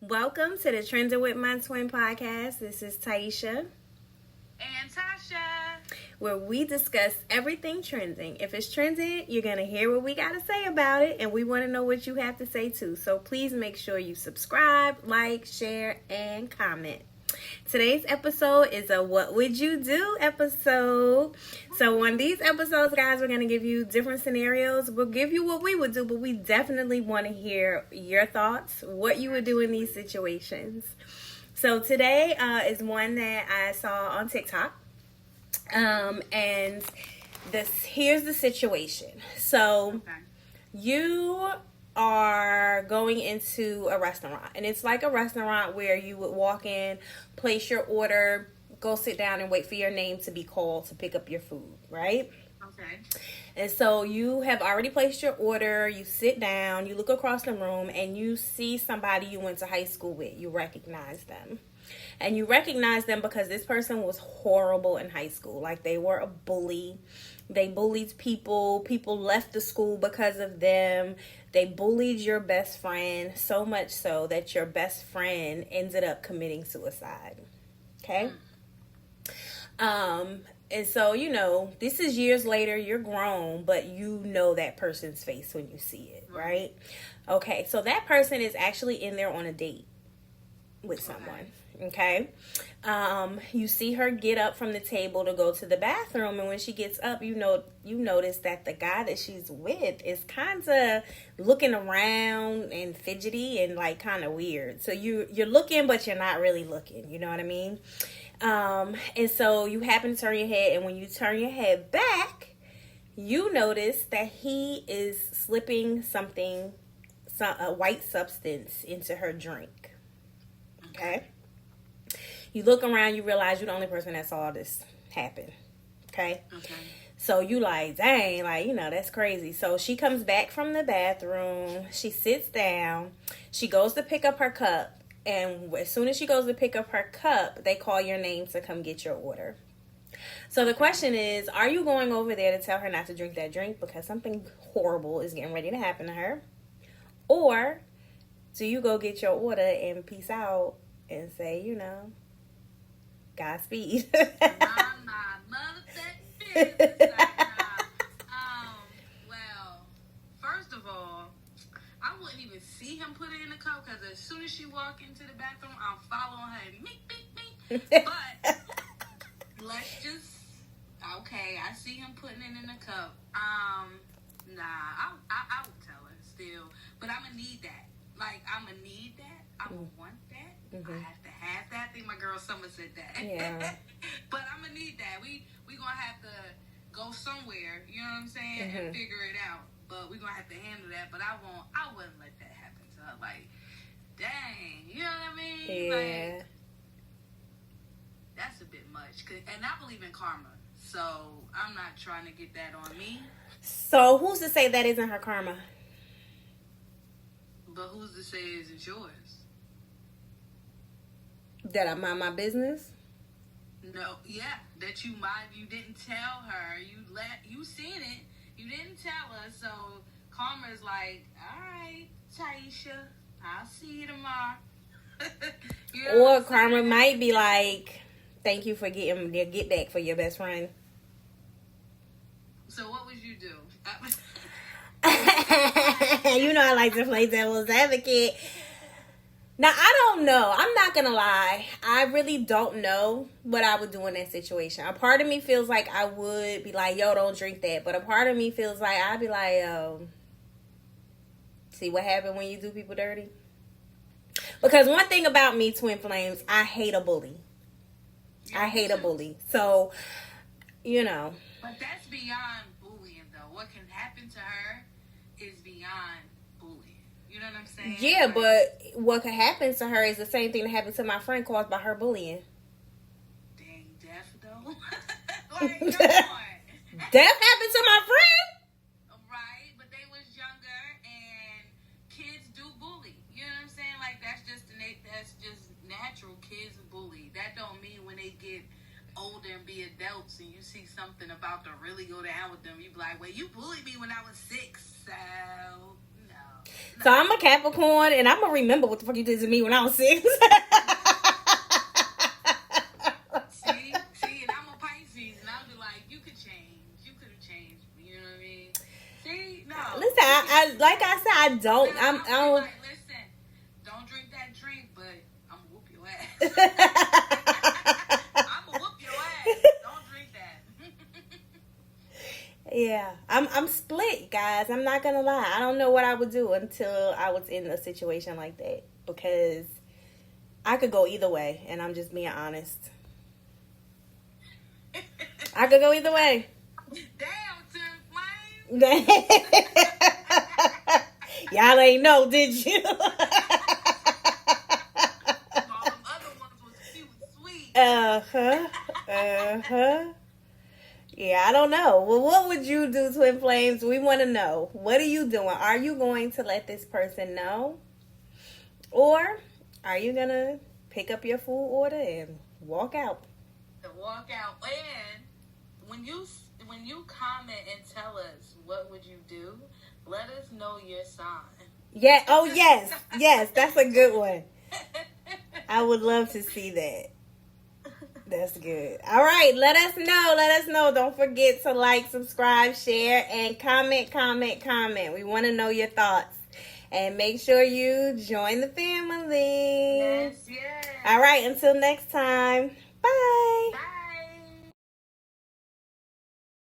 Welcome to the Trending with My Twin podcast. This is Taisha and Tasha, where we discuss everything trending. If it's trending, you're going to hear what we got to say about it, and we want to know what you have to say too. So please make sure you subscribe, like, share, and comment. Today's episode is a What Would You Do episode. So on these episodes, guys, we're going to give you different scenarios. We'll give you what we would do, but we definitely want to hear your thoughts, what you would do in these situations. So today is one that I saw on TikTok. And here's the situation. So you are going into a restaurant, and it's like a restaurant where you would walk in, place your order, go sit down and wait for your name to be called to pick up your food, right? Okay. And so you have already placed your order, you sit down, you look across the room, and you see somebody you went to high school with. You recognize them. And you recognize them because this person was horrible in high school. Like, they were a bully. They bullied people. People left the school because of them. They bullied your best friend, so much so that your best friend ended up committing suicide. Okay? And so, this is years later. You're grown, but you know that person's face when you see it, right? Okay, so that person is actually in there on a date with someone. Okay. You see her get up from the table to go to the bathroom, and when she gets up, you notice that the guy that she's with is kind of looking around and fidgety and like kind of weird. So you're looking, but you're not really looking. You know what I mean? And so you happen to turn your head, and when you turn your head back, you notice that he is slipping a white substance into her drink. Okay. You look around, you realize you're the only person that saw this happen. Okay? So you like, dang, that's crazy. So she comes back from the bathroom. She sits down. She goes to pick up her cup. And as soon as she goes to pick up her cup, they call your name to come get your order. So the question is, are you going over there to tell her not to drink that drink because something horrible is getting ready to happen to her? Or do you go get your order and peace out and say, Godspeed. Well, first of all, I wouldn't even see him put it in the cup because as soon as she walk into the bathroom, I'm following her and meek. But I see him putting it in the cup. I would tell her still, but I'm gonna need that. I'm gonna need that. I'm gonna want that. Mm-hmm. I have to have that. I think my girl Summer said that. Yeah. But I'm gonna need that. We gonna have to go somewhere, you know what I'm saying, and figure it out. But we gonna have to handle that. But I wouldn't let that happen to her. Like, dang, you know what I mean? Yeah. Like, that's a bit much. And I believe in karma, so I'm not trying to get that on me. So who's to say that isn't her karma? But who's to say it's yours? That I mind my business? No, yeah, that you didn't tell her. You seen it. You didn't tell her. So karma is like, all right, Taisha, I'll see you tomorrow. Or karma might be like, thank you for getting their get back for your best friend. So what would you do? I like to play devil's advocate. Now, I don't know. I'm not going to lie. I really don't know what I would do in that situation. A part of me feels like I would be like, yo, don't drink that. But a part of me feels like I'd be like, see what happened when you do people dirty? Because one thing about me, Twin Flames, I hate a bully. I hate a bully. So, But that's beyond bullying, though. What can happen to her is beyond bullying. You know what I'm saying? Yeah, but what could happen to her is the same thing that happened to my friend caused by her bullying. Dang, death, though. Come on. Death happened to my friend? Right, but they was younger, and kids do bully. You know what I'm saying? Like, that's just natural. Kids bully. That don't mean when they get older and be adults and you see something about to really go down with them, you be like, well, you bullied me when I was 6, so no. So I'm a Capricorn, and I'm gonna remember what the fuck you did to me when I was 6. See, and I'm a Pisces, and I'll be like, you could change. You could have changed me. You know what I mean? See, no. Listen, I like I said, I don't. I don't. Like, listen, don't drink that drink, but I'm gonna whoop your ass. I'm gonna whoop your ass. Don't drink that. Yeah, I'm split, guys. I'm not gonna lie. I don't know what I would do until I was in a situation like that, because I could go either way, and I'm just being honest. I could go either way. Damn, Tim Flame. Y'all ain't know, did you? All them other ones was cute, sweet. Yeah, I don't know. Well, what would you do, Twin Flames? We want to know. What are you doing? Are you going to let this person know? Or are you going to pick up your food order and walk out? To walk out. And when you comment and tell us what would you do, let us know your sign. Yeah. Oh, yes. Yes, that's a good one. I would love to see that. That's good. All right, let us know. Let us know. Don't forget to like, subscribe, share, and comment. We want to know your thoughts. And make sure you join the family. Yes. All right, until next time.